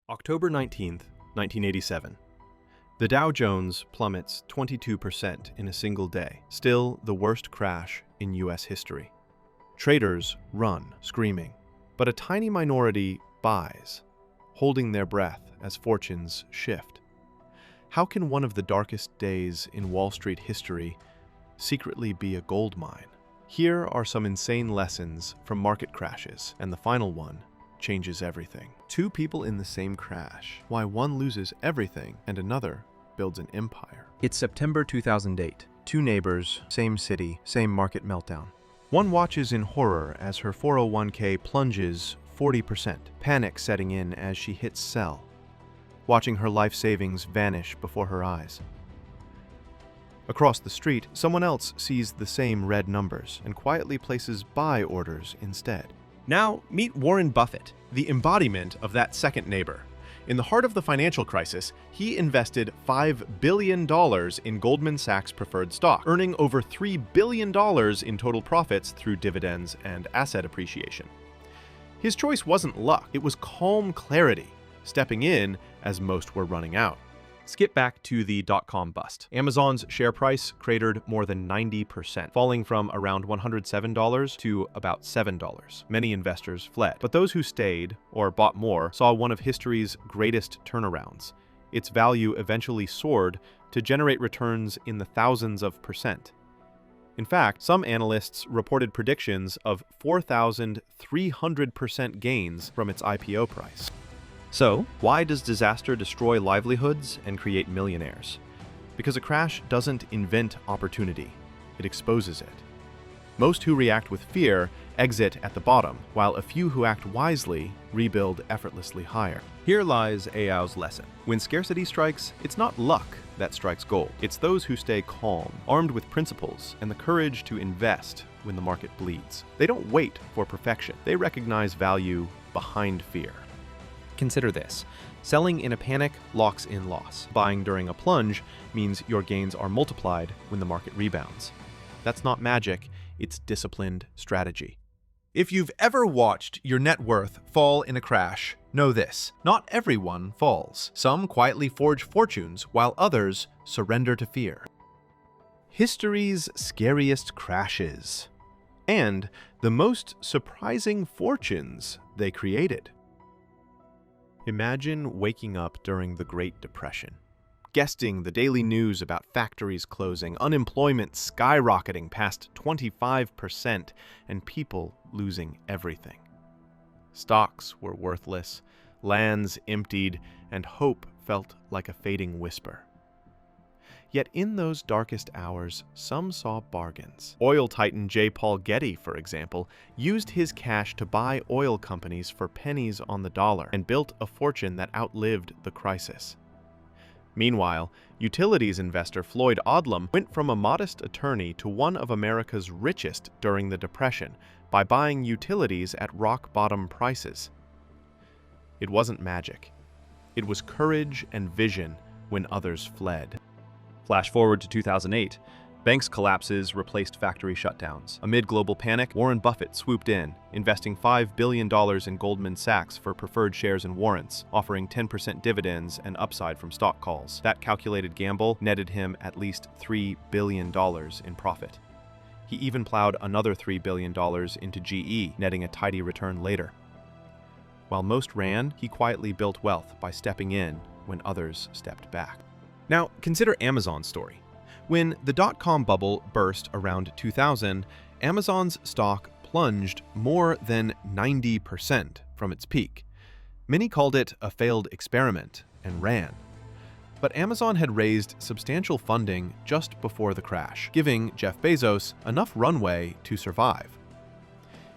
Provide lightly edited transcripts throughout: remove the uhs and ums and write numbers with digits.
October 19th, 1987. The Dow Jones plummets 22% in a single day, still the worst crash in U.S. history. Traders run, screaming, but a tiny minority buys, holding their breath as fortunes shift. How can one of the darkest days in Wall Street history secretly be a gold mine? Here are some insane lessons from market crashes, and the final one changes everything. Two people in the same crash. Why one loses everything and another builds an empire. It's September 2008. Two neighbors, same city, same market meltdown. One watches in horror as her 401k plunges 40%, panic setting in as she hits sell, watching her life savings vanish before her eyes. Across the street, someone else sees the same red numbers and quietly places buy orders instead. Now, meet Warren Buffett, the embodiment of that second neighbor. In the heart of the financial crisis, he invested $5 billion in Goldman Sachs preferred stock, earning over $3 billion in total profits through dividends and asset appreciation. His choice wasn't luck, it was calm clarity, stepping in as most were running out. Skip back to the dot-com bust. Amazon's share price cratered more than 90%, falling from around $107 to about $7. Many investors fled, but those who stayed, or bought more, saw one of history's greatest turnarounds. Its value eventually soared to generate returns in the thousands of percent. In fact, some analysts reported predictions of 4,300% gains from its IPO price. So, why does disaster destroy livelihoods and create millionaires? Because a crash doesn't invent opportunity, it exposes it. Most who react with fear exit at the bottom, while a few who act wisely rebuild effortlessly higher. Here lies Ao's lesson. When scarcity strikes, it's not luck that strikes gold. It's those who stay calm, armed with principles, and the courage to invest when the market bleeds. They don't wait for perfection. They recognize value behind fear. Consider this. Selling in a panic locks in loss. Buying during a plunge means your gains are multiplied when the market rebounds. That's not magic, it's disciplined strategy. If you've ever watched your net worth fall in a crash, know this: not everyone falls. Some quietly forge fortunes, while others surrender to fear. History's scariest crashes, and the most surprising fortunes they created. Imagine waking up during the Great Depression, guessing the daily news about factories closing, unemployment skyrocketing past 25%, and people losing everything. Stocks were worthless, lands emptied, and hope felt like a fading whisper. Yet in those darkest hours, some saw bargains. Oil titan J. Paul Getty, for example, used his cash to buy oil companies for pennies on the dollar and built a fortune that outlived the crisis. Meanwhile, utilities investor Floyd Odlum went from a modest attorney to one of America's richest during the Depression by buying utilities at rock-bottom prices. It wasn't magic. It was courage and vision when others fled. Flash forward to 2008. Banks' collapses replaced factory shutdowns. Amid global panic, Warren Buffett swooped in, investing $5 billion in Goldman Sachs for preferred shares and warrants, offering 10% dividends and upside from stock calls. That calculated gamble netted him at least $3 billion in profit. He even plowed another $3 billion into GE, netting a tidy return later. While most ran, he quietly built wealth by stepping in when others stepped back. Now, consider Amazon's story. When the dot-com bubble burst around 2000, Amazon's stock plunged more than 90% from its peak. Many called it a failed experiment and ran. But Amazon had raised substantial funding just before the crash, giving Jeff Bezos enough runway to survive.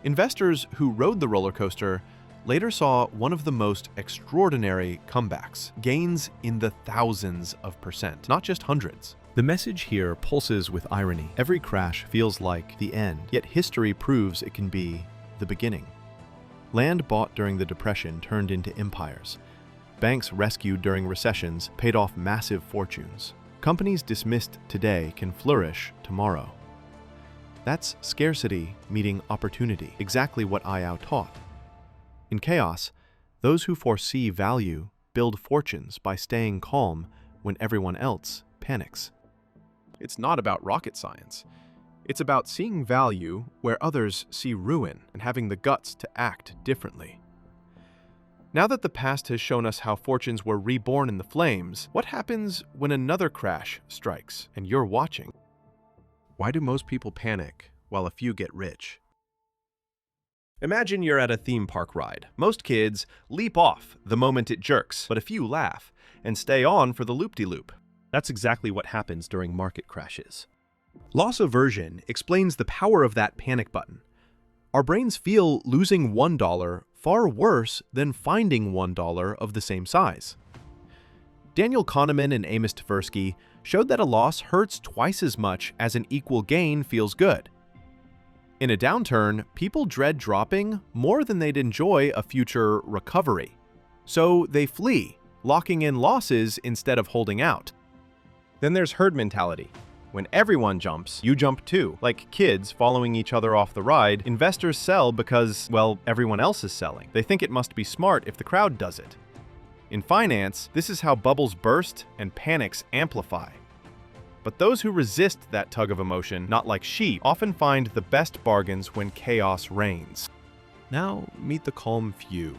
Investors who rode the roller coaster later saw one of the most extraordinary comebacks, gains in the thousands of percent, not just hundreds. The message here pulses with irony. Every crash feels like the end, yet history proves it can be the beginning. Land bought during the Depression turned into empires. Banks rescued during recessions paid off massive fortunes. Companies dismissed today can flourish tomorrow. That's scarcity meeting opportunity, exactly what Ao taught. In chaos, those who foresee value build fortunes by staying calm when everyone else panics. It's not about rocket science. It's about seeing value where others see ruin and having the guts to act differently. Now that the past has shown us how fortunes were reborn in the flames, what happens when another crash strikes and you're watching? Why do most people panic while a few get rich? Imagine you're at a theme park ride. Most kids leap off the moment it jerks, but a few laugh and stay on for the loop-de-loop. That's exactly what happens during market crashes. Loss aversion explains the power of that panic button. Our brains feel losing $1 far worse than finding $1 of the same size. Daniel Kahneman and Amos Tversky showed that a loss hurts twice as much as an equal gain feels good. In a downturn, people dread dropping more than they'd enjoy a future recovery. So they flee, locking in losses instead of holding out. Then there's herd mentality. When everyone jumps, you jump too. Like kids following each other off the ride, investors sell because, well, everyone else is selling. They think it must be smart if the crowd does it. In finance, this is how bubbles burst and panics amplify. But those who resist that tug of emotion, not like sheep, often find the best bargains when chaos reigns. Now meet the calm few,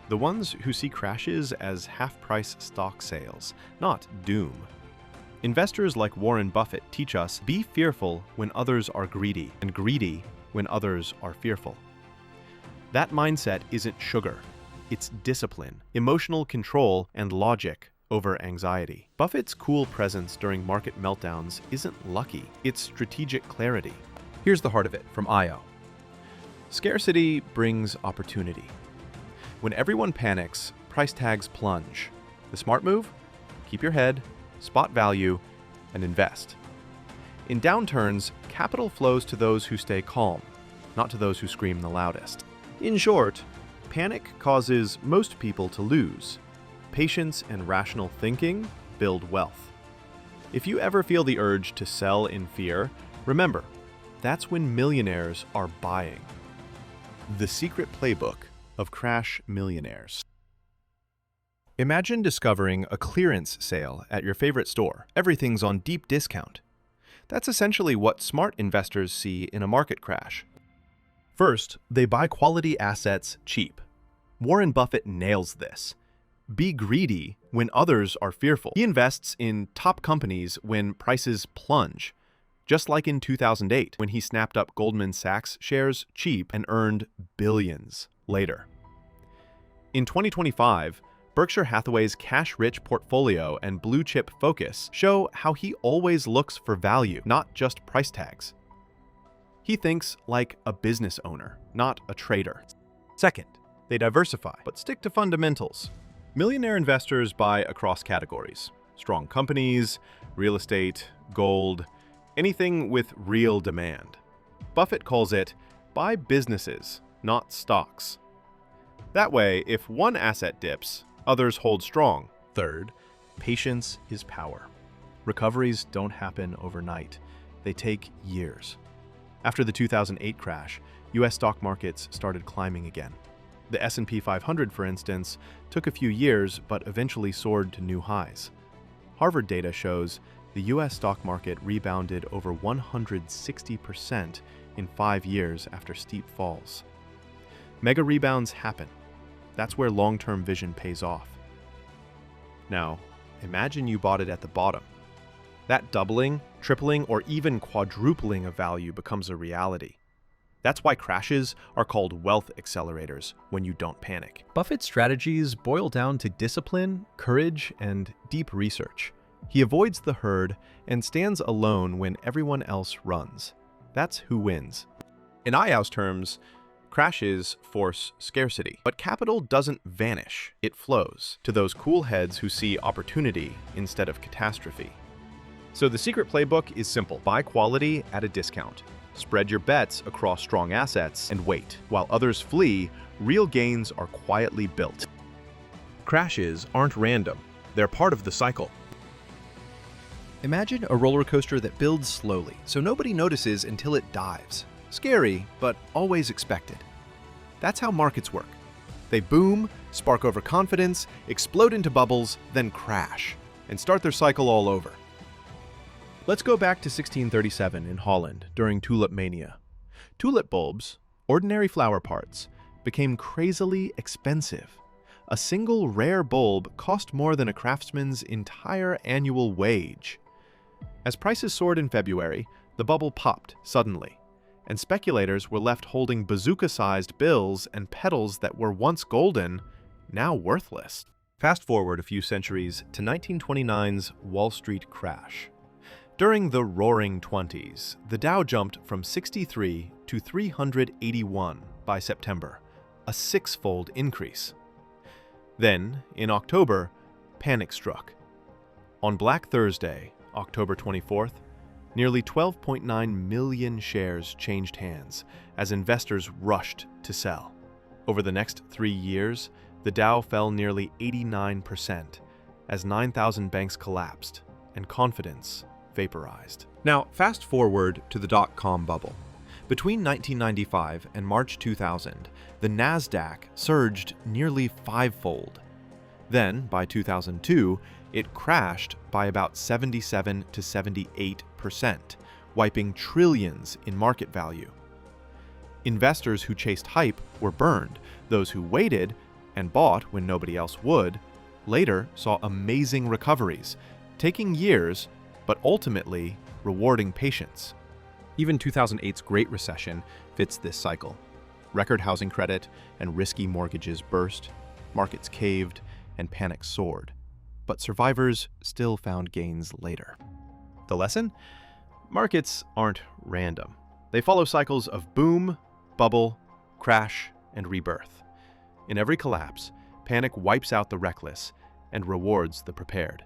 the ones who see crashes as half-price stock sales, not doom. Investors like Warren Buffett teach us, be fearful when others are greedy, and greedy when others are fearful. That mindset isn't sugar. It's discipline, emotional control, and logic over anxiety. Buffett's cool presence during market meltdowns isn't lucky, it's strategic clarity. Here's the heart of it from IO. Scarcity brings opportunity. When everyone panics, price tags plunge. The smart move? Keep your head, spot value, and invest. In downturns, capital flows to those who stay calm, not to those who scream the loudest. In short, panic causes most people to lose. Patience and rational thinking build wealth. If you ever feel the urge to sell in fear, remember, that's when millionaires are buying. The Secret Playbook of Crash Millionaires. Imagine discovering a clearance sale at your favorite store. Everything's on deep discount. That's essentially what smart investors see in a market crash. First, they buy quality assets cheap. Warren Buffett nails this. Be greedy when others are fearful. He invests in top companies when prices plunge, just like in 2008 when he snapped up Goldman Sachs shares cheap and earned billions later. In 2025, Berkshire Hathaway's cash-rich portfolio and blue-chip focus show how he always looks for value, not just price tags. He thinks like a business owner, not a trader. Second, they diversify, but stick to fundamentals. Millionaire investors buy across categories: strong companies, real estate, gold, anything with real demand. Buffett calls it, buy businesses, not stocks. That way, if one asset dips, others hold strong. Third, patience is power. Recoveries don't happen overnight. They take years. After the 2008 crash, U.S. stock markets started climbing again. The S&P 500, for instance, took a few years but eventually soared to new highs. Harvard data shows the U.S. stock market rebounded over 160% in 5 years after steep falls. Mega rebounds happen. That's where long-term vision pays off. Now, imagine you bought it at the bottom. That doubling, tripling, or even quadrupling of value becomes a reality. That's why crashes are called wealth accelerators when you don't panic. Buffett's strategies boil down to discipline, courage, and deep research. He avoids the herd and stands alone when everyone else runs. That's who wins. In IO's terms, crashes force scarcity, but capital doesn't vanish, it flows to those cool heads who see opportunity instead of catastrophe. So the secret playbook is simple. Buy quality at a discount. Spread your bets across strong assets and wait. While others flee, real gains are quietly built. Crashes aren't random. They're part of the cycle. Imagine a roller coaster that builds slowly, so nobody notices until it dives. Scary, but always expected. That's how markets work. They boom, spark overconfidence, explode into bubbles, then crash, and start their cycle all over. Let's go back to 1637 in Holland during tulip mania. Tulip bulbs, ordinary flower parts, became crazily expensive. A single rare bulb cost more than a craftsman's entire annual wage. As prices soared in February, the bubble popped suddenly, and speculators were left holding bazooka-sized bills and petals that were once golden, now worthless. Fast forward a few centuries to 1929's Wall Street crash. During the Roaring Twenties, the Dow jumped from 63 to 381 by September, a six-fold increase. Then, in October, panic struck. On Black Thursday, October 24th, nearly 12.9 million shares changed hands as investors rushed to sell. Over the next 3 years, the Dow fell nearly 89% as 9,000 banks collapsed and confidence vaporized. Now, fast forward to the dot-com bubble. Between 1995 and March 2000, the Nasdaq surged nearly fivefold. Then, by 2002, it crashed by about 77 to 78%, wiping trillions in market value. Investors who chased hype were burned. Those who waited and bought when nobody else would later saw amazing recoveries, taking years, but ultimately rewarding patience. Even 2008's Great Recession fits this cycle. Record housing credit and risky mortgages burst, markets caved, and panic soared. But survivors still found gains later. The lesson? Markets aren't random. They follow cycles of boom, bubble, crash, and rebirth. In every collapse, panic wipes out the reckless and rewards the prepared.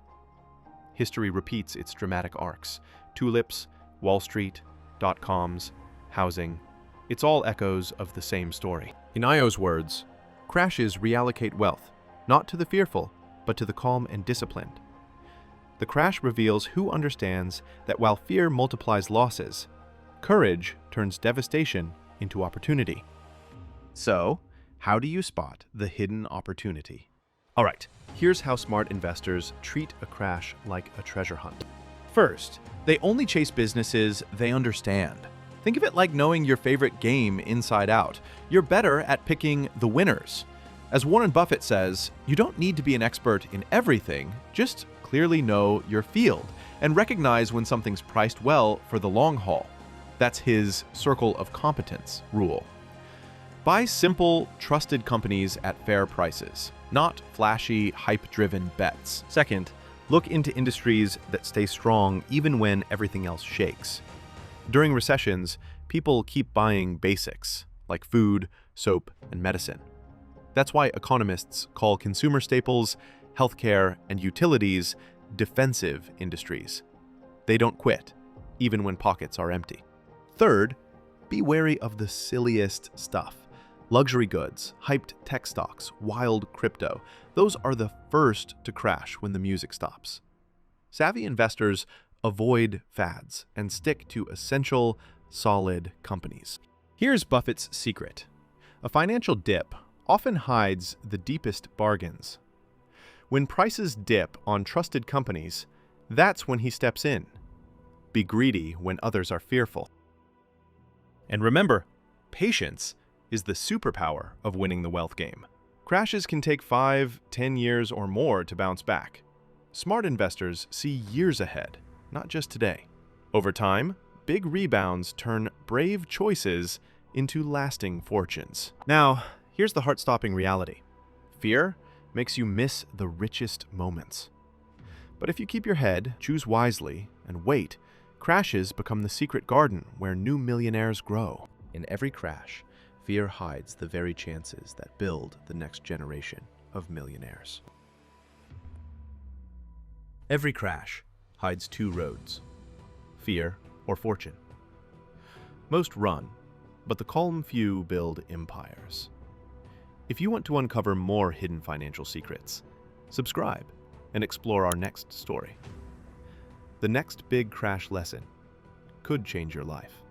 History repeats its dramatic arcs. Tulips, Wall Street, dot-coms, housing. It's all echoes of the same story. In Io's words, crashes reallocate wealth, not to the fearful, but to the calm and disciplined. The crash reveals who understands that while fear multiplies losses, courage turns devastation into opportunity. So, how do you spot the hidden opportunity? All right, here's how smart investors treat a crash like a treasure hunt. First, they only chase businesses they understand. Think of it like knowing your favorite game inside out. You're better at picking the winners. As Warren Buffett says, you don't need to be an expert in everything, just clearly know your field and recognize when something's priced well for the long haul. That's his circle of competence rule. Buy simple, trusted companies at fair prices, not flashy, hype-driven bets. Second, look into industries that stay strong even when everything else shakes. During recessions, people keep buying basics, like food, soap, and medicine. That's why economists call consumer staples, healthcare, and utilities defensive industries. They don't quit, even when pockets are empty. Third, be wary of the silliest stuff. Luxury goods, hyped tech stocks, wild crypto. Those are the first to crash when the music stops. Savvy investors avoid fads and stick to essential, solid companies. Here's Buffett's secret. A financial dip often hides the deepest bargains. When prices dip on trusted companies, that's when he steps in. Be greedy when others are fearful. And remember, patience is the superpower of winning the wealth game. Crashes can take 5-10 years or more to bounce back. Smart investors see years ahead, not just today. Over time, big rebounds turn brave choices into lasting fortunes. Now, here's the heart-stopping reality. Fear makes you miss the richest moments. But if you keep your head, choose wisely, and wait, crashes become the secret garden where new millionaires grow. In every crash, fear hides the very chances that build the next generation of millionaires. Every crash hides two roads, fear or fortune. Most run, but the calm few build empires. If you want to uncover more hidden financial secrets, subscribe and explore our next story. The next big crash lesson could change your life.